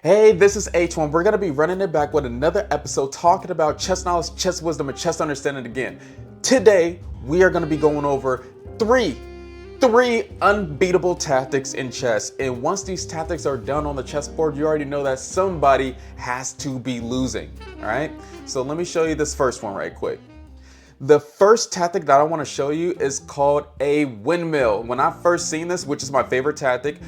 Hey, this is H1. We're going to be running it back with another episode talking about chess knowledge, chess wisdom, and chess understanding again. Today, we are going to be going over three unbeatable tactics in chess. And once these tactics are done on the chessboard, you already know that somebody has to be losing. All right, so let me show you this first one right quick. The first tactic that I want to show you is called a windmill. When I first seen this, which is my favorite tactic,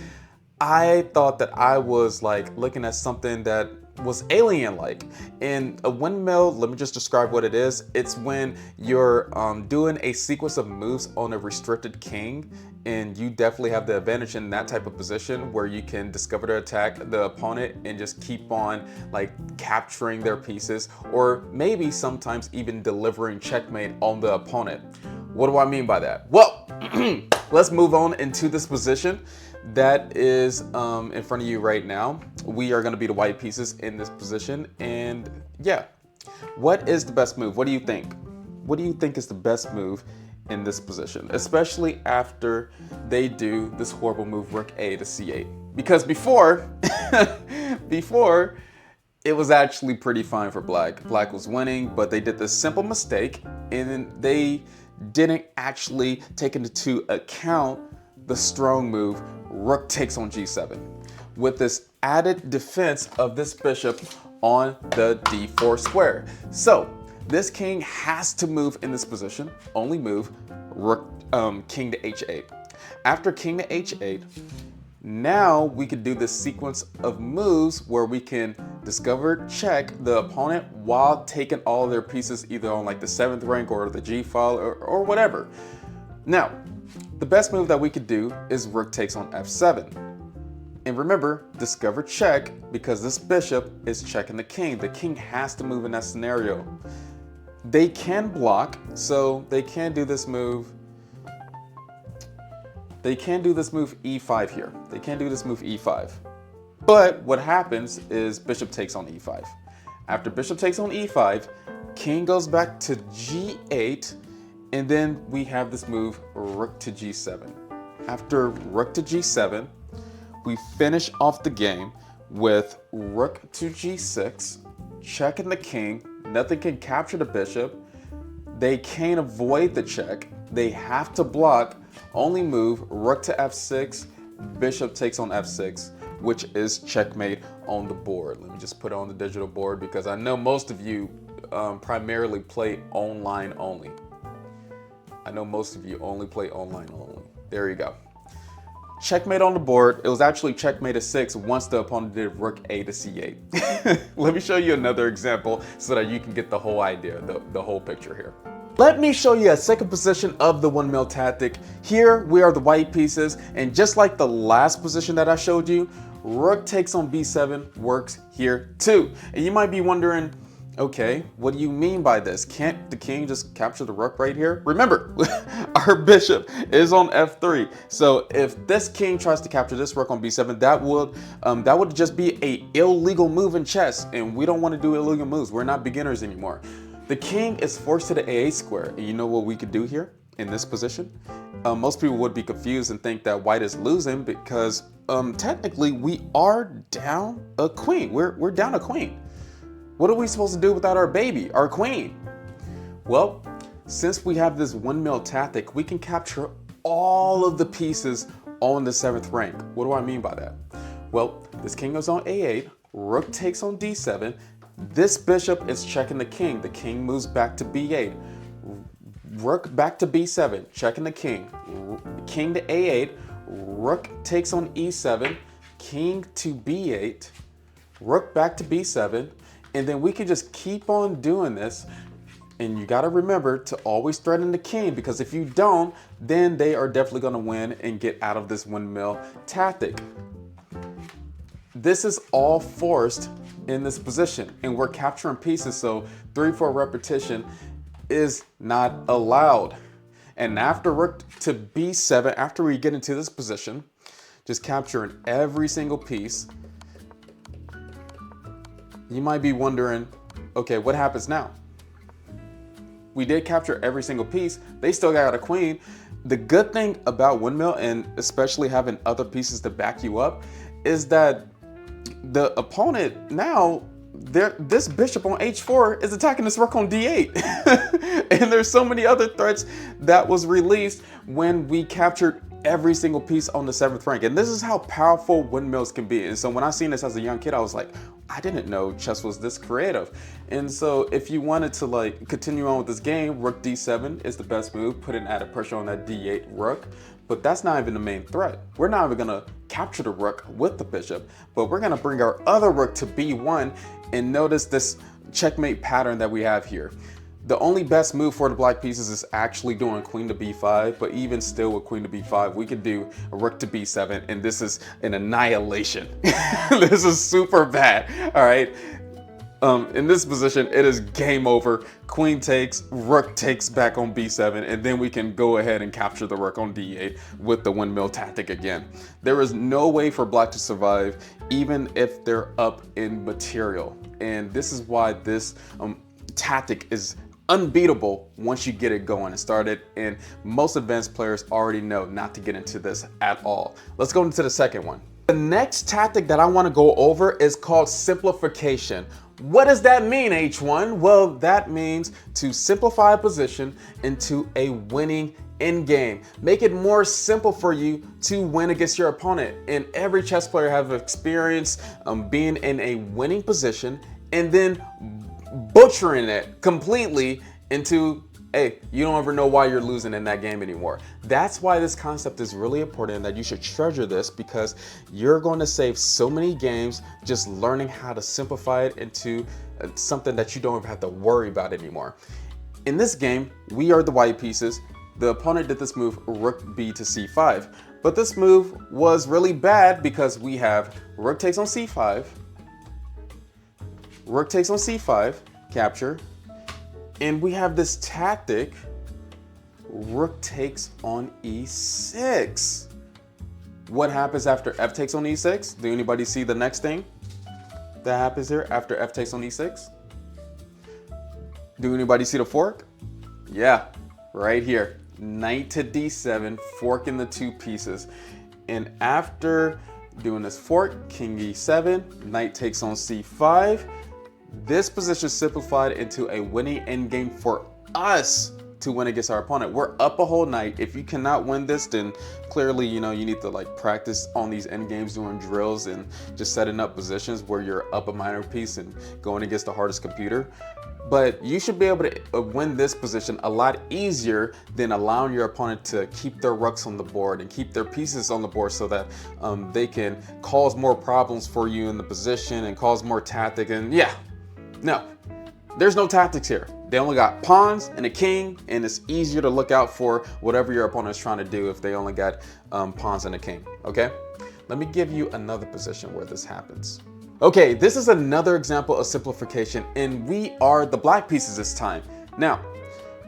I thought that I was like looking at something that was alien-like. In a windmill, let me just describe what it is. It's when you're doing a sequence of moves on a restricted king, and you definitely have the advantage in that type of position where you can discover to attack the opponent and just keep on like capturing their pieces, or maybe sometimes even delivering checkmate on the opponent. What do I mean by that? Well, let's move on into this position that is in front of you right now. We are going to be the white pieces in this position, and yeah, what is the best move? What do you think? What do you think is the best move in this position, especially after they do this horrible move rook a to c8? Because before before it was actually pretty fine for black. Black was winning, but they did this simple mistake, and they didn't actually take into account the strong move rook takes on g7 with this added defense of this bishop on the d4 square. So this king has to move in this position, only move rook king to h8. After king to h8, now we could do this sequence of moves where we can discover check the opponent while taking all of their pieces either on like the 7th rank or the g file or whatever. Now, the best move that we could do is rook takes on f7. And remember, discover check because this bishop is checking the king. The king has to move in that scenario. They can block, so they can do this move. They can do this move e5 here. They can do this move e5. But what happens is bishop takes on e5. After bishop takes on e5, king goes back to g8, and then we have this move rook to g7. After rook to g7, we finish off the game with rook to g6, checking the king. Nothing can capture the bishop. They can't avoid the check. They have to block. Only move rook to f6, bishop takes on f6, which is checkmate on the board. Let me just put it on the digital board because I know most of you primarily play online only. I know most of you only play online only. There you go. Checkmate on the board. It was actually checkmate to 6 once the opponent did rook a to c8. Let me show you another example so that you can get the whole idea, the whole picture here. Let me show you a second position of the windmill tactic. Here we are the white pieces, and just like the last position that I showed you, rook takes on b7 works here too. And you might be wondering, okay, what do you mean by this? Can't the king just capture the rook right here? Remember, our bishop is on f3. So if this king tries to capture this rook on b7, that would just be a illegal move in chess, and we don't want to do illegal moves. We're not beginners anymore. The king is forced to the a8 square, and you know what we could do here in this position? Most people would be confused and think that white is losing because technically we are down a queen. We're down a queen. What are we supposed to do without our baby, our queen? Well, since we have this windmill tactic, we can capture all of the pieces on the 7th rank. What do I mean by that? Well, this king goes on a8, rook takes on d7, this bishop is checking the king. The king moves back to b8, rook back to b7, checking the king, king to a8, rook takes on e7, king to b8, rook back to b7, and then we can just keep on doing this. And you got to remember to always threaten the king, because if you don't, then they are definitely going to win and get out of this windmill tactic. This is all forced in this position, and we're capturing pieces, so 3-4 repetition is not allowed. And after rook to b7, after we get into this position, just capturing every single piece, you might be wondering, okay, what happens now? We did capture every single piece. They still got a queen. The good thing about windmill, and especially having other pieces to back you up, is that the opponent now, this bishop on h4 is attacking this rook on d8. And there's so many other threats that was released when we captured every single piece on the 7th rank. And this is how powerful windmills can be. And so when I seen this as a young kid, I was like, I didn't know chess was this creative. And so if you wanted to like continue on with this game, rook d7 is the best move, putting added pressure on that d8 rook. But that's not even the main threat. We're not even gonna capture the rook with the bishop, but we're gonna bring our other rook to b1 and notice this checkmate pattern that we have here. The only best move for the black pieces is actually doing queen to b5, but even still with queen to b5, we could do a rook to b7, and this is an annihilation. This is super bad, all right? In this position, it is game over. Queen takes, rook takes back on b7, and then we can go ahead and capture the rook on d8 with the windmill tactic again. There is no way for black to survive, even if they're up in material. And this is why this tactic is unbeatable once you get it going and started, and most advanced players already know not to get into this at all. Let's go into the second one. The next tactic that I want to go over is called simplification. What does that mean, H1? Well, that means to simplify a position into a winning endgame. Make it more simple for you to win against your opponent. And every chess player has experience being in a winning position and then butchering it completely into, hey, you don't ever know why you're losing in that game anymore. That's why this concept is really important, and that you should treasure this, because you're going to save so many games just learning how to simplify it into something that you don't even have to worry about anymore. In this game, we are the white pieces. The opponent did this move, rook b to c5. But this move was really bad because we have rook takes on c5, rook takes on c5, capture, and we have this tactic, rook takes on e6. What happens after f takes on e6? Do anybody see the next thing that happens here after f takes on e6? Do anybody see the fork? Yeah, right here. Knight to d7, forking the two pieces. And after doing this fork, king e7, knight takes on c5. This position simplified into a winning endgame for us to win against our opponent. We're up a whole night. If you cannot win this, then clearly, you know, you need to like practice on these endgames, doing drills and just setting up positions where you're up a minor piece and going against the hardest computer. But you should be able to win this position a lot easier than allowing your opponent to keep their rooks on the board and keep their pieces on the board so that they can cause more problems for you in the position and cause more tactic. And yeah, no, there's no tactics here. They only got pawns and a king, and it's easier to look out for whatever your opponent is trying to do if they only got pawns and a king, okay? Let me give you another position where this happens. Okay, this is another example of simplification, and we are the black pieces this time. Now,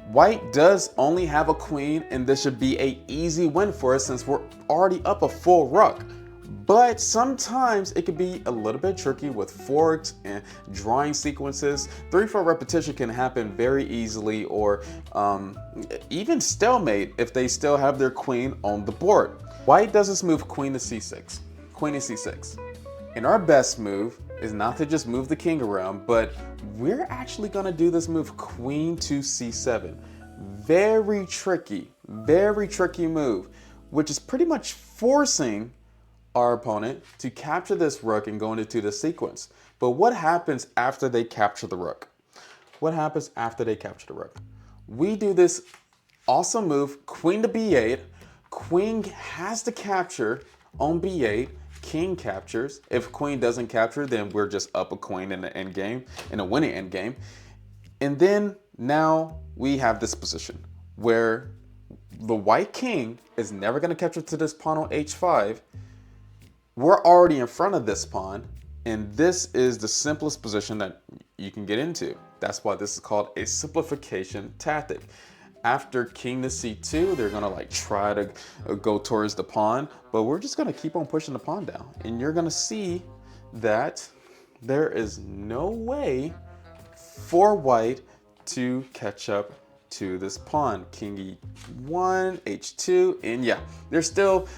white does only have a queen, and this should be an easy win for us since we're already up a full rook. But sometimes it could be a little bit tricky with forks and drawing sequences. 3-4 repetition can happen very easily, or even stalemate if they still have their queen on the board. White does this move queen to c6, queen to c6. And our best move is not to just move the king around, but we're actually gonna do this move queen to c7. Very tricky move, which is pretty much forcing our opponent to capture this rook and go into the sequence. But what happens after they capture the rook? What happens after they capture the rook? We do this awesome move, queen to b8. Queen has to capture on b8. King captures. If queen doesn't capture, then we're just up a queen in the end game, in a winning end game. And then now we have this position where the white king is never going to capture to this pawn on h5. We're already in front of this pawn, and this is the simplest position that you can get into. That's why this is called a simplification tactic. After king to c2, they're gonna like try to go towards the pawn, but we're just gonna keep on pushing the pawn down. And you're gonna see that there is no way for white to catch up to this pawn. King e1, h2, and yeah, there's still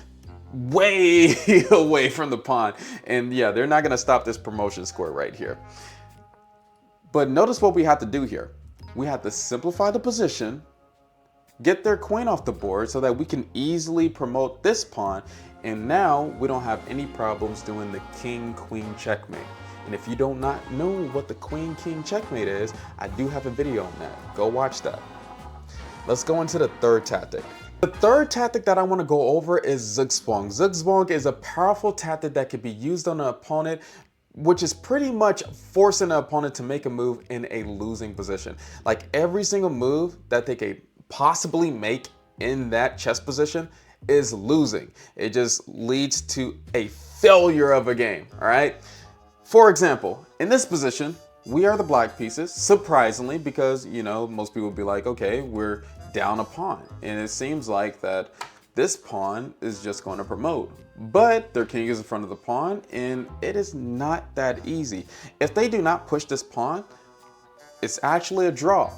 way away from the pawn. And yeah, they're not gonna stop this promotion square right here. But notice what we have to do here. We have to simplify the position, get their queen off the board so that we can easily promote this pawn. And now we don't have any problems doing the king-queen checkmate. And if you do not know what the queen-king checkmate is, I do have a video on that. Go watch that. Let's go into the third tactic. The third tactic that I want to go over is zugzwang. Zugzwang is a powerful tactic that can be used on an opponent, which is pretty much forcing the opponent to make a move in a losing position. Like every single move that they can possibly make in that chess position is losing. It just leads to a failure of a game, all right? For example, in this position, we are the black pieces, surprisingly, because, you know, most people would be like, okay, we're down a pawn. And it seems like that this pawn is just going to promote. But their king is in front of the pawn, and it is not that easy. If they do not push this pawn, it's actually a draw.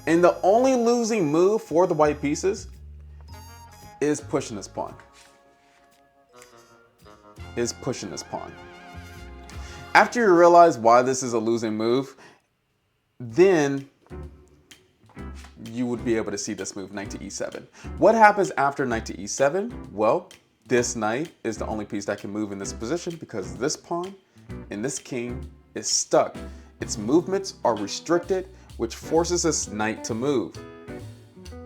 And the only losing move for the white pieces is pushing this pawn. After you realize why this is a losing move, then you would be able to see this move, knight to e7. What happens after knight to e7? Well, this knight is the only piece that can move in this position because this pawn and this king is stuck. Its movements are restricted, which forces this knight to move.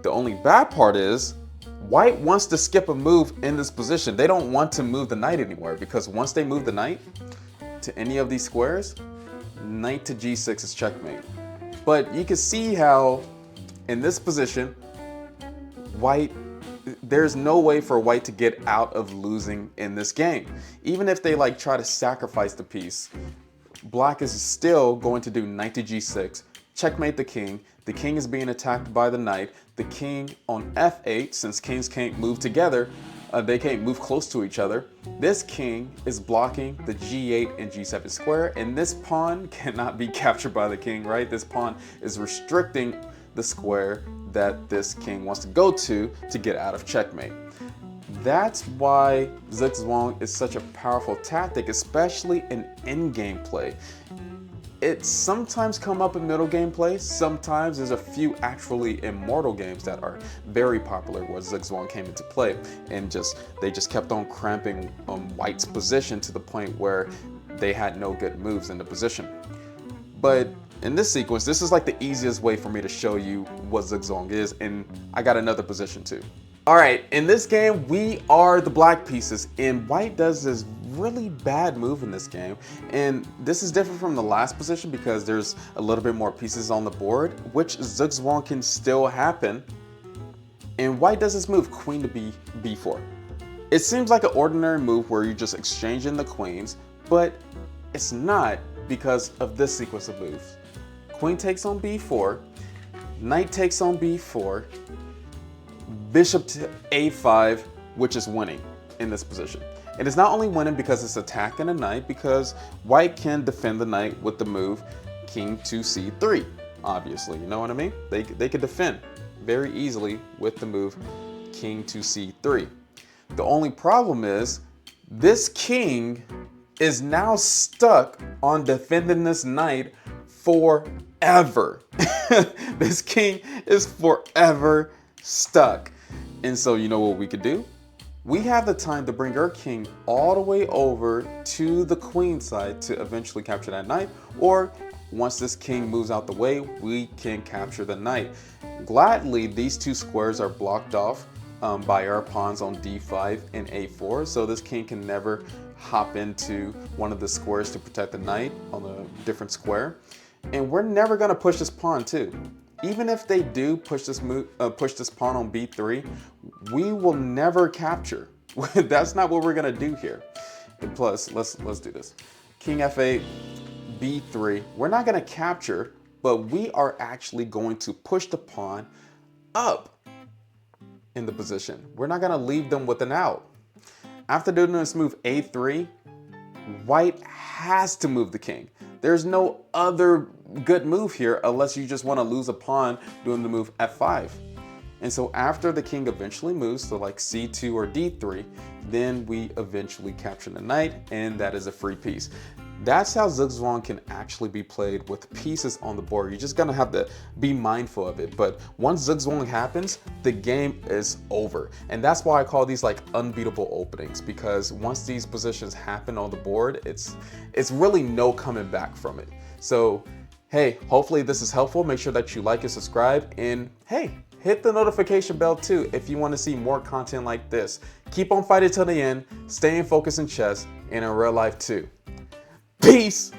The only bad part is white wants to skip a move in this position. They don't want to move the knight anymore because once they move the knight to any of these squares, knight to g6 is checkmate. But you can see how in this position, there's no way for white to get out of losing in this game. Even if they like try to sacrifice the piece, black is still going to do knight to g6, checkmate the king. The king is being attacked by the knight. The king on f8, since kings can't move together, they can't move close to each other. This king is blocking the g8 and g7 square, and this pawn cannot be captured by the king, right? This pawn is restricting the square that this king wants to go to get out of checkmate. That's why zugzwang is such a powerful tactic, especially in endgame play. It sometimes come up in middle game play. Sometimes there's a few actually immortal games that are very popular where zugzwang came into play, and they just kept on cramping white's position to the point where they had no good moves in the position. But in this sequence, this is like the easiest way for me to show you what zugzwang is, and I got another position too. All right, in this game, we are the black pieces, and white does this really bad move in this game. And this is different from the last position because there's a little bit more pieces on the board, which zugzwang can still happen. And white does this move, queen to b4. It seems like an ordinary move where you're just exchanging the queens, but it's not because of this sequence of moves. Queen takes on b4, knight takes on b4, bishop to a5, which is winning in this position. And it's not only winning because it's attacking a knight, because white can defend the knight with the move king to c3, obviously, you know what I mean? They could defend very easily with the move king to c3. The only problem is this king is now stuck on defending this knight forever. This king is forever stuck. And so you know what we could do? We have the time to bring our king all the way over to the queen side to eventually capture that knight, or once this king moves out the way, we can capture the knight. Gladly, these two squares are blocked off by our pawns on d5 and a4, so this king can never hop into one of the squares to protect the knight on a different square. And we're never gonna push this pawn too. Even if they do push this pawn on b3, we will never capture. That's not what we're gonna do here. And plus, let's do this. King f8, b3. We're not gonna capture, but we are actually going to push the pawn up in the position. We're not gonna leave them with an out. After doing this move a3, white has to move the king. There's no other good move here unless you just want to lose a pawn doing the move f5. And so after the king eventually moves to like c2 or d3, then we eventually capture the knight, and that is a free piece. That's how zugzwang can actually be played with pieces on the board. You're just gonna have to be mindful of it. But once zugzwang happens, the game is over. And that's why I call these like unbeatable openings, because once these positions happen on the board, it's really no coming back from it. So hey, hopefully this is helpful. Make sure that you like and subscribe, and hey, hit the notification bell too if you want to see more content like this. Keep on fighting till the end, staying focused in chess and in real life too. Peace!